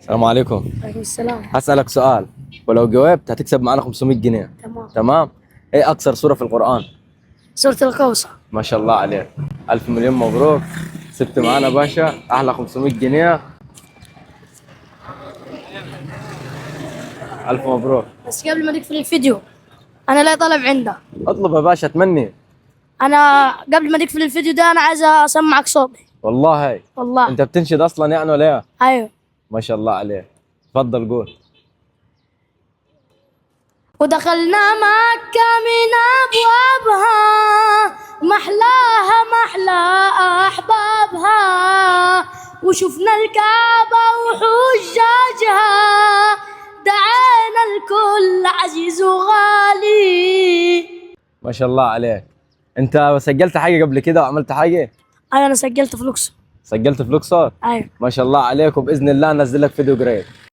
السلام عليكم. عليكم السلام. هسألك سؤال ولو جاوبت هتكسب معانا 500 جنيه. تمام. تمام. ايه اقصر سورة في القرآن؟ سورة الكوثر. ما شاء الله عليك. الف مليون مبروك. سبت معانا باشا احلى 500 جنيه. الف مبروك. بس قبل ما تقفل الفيديو انا لا طلب عنده. اطلب يا باشا اتمني. انا قبل ما تقفل الفيديو ده انا عايز اسمعك صوتي. والله والله. انت بتنشد اصلا يعني ولا ايه؟ ايوه. ما شاء الله عليك. تفضل قول. ودخلنا مكة من أبوابها محلاها محلى أحبابها وشفنا الكعبة وحجاجها دعينا الكل عزيز وغالي. ما شاء الله عليك. انت سجلت حاجة قبل كده وعملت حاجة؟ أيوة أنا سجلت في الأقصر. سجلت في الاقصر؟ أيوة. ما شاء الله عليك وباذن الله انزل لك فيديو قريب.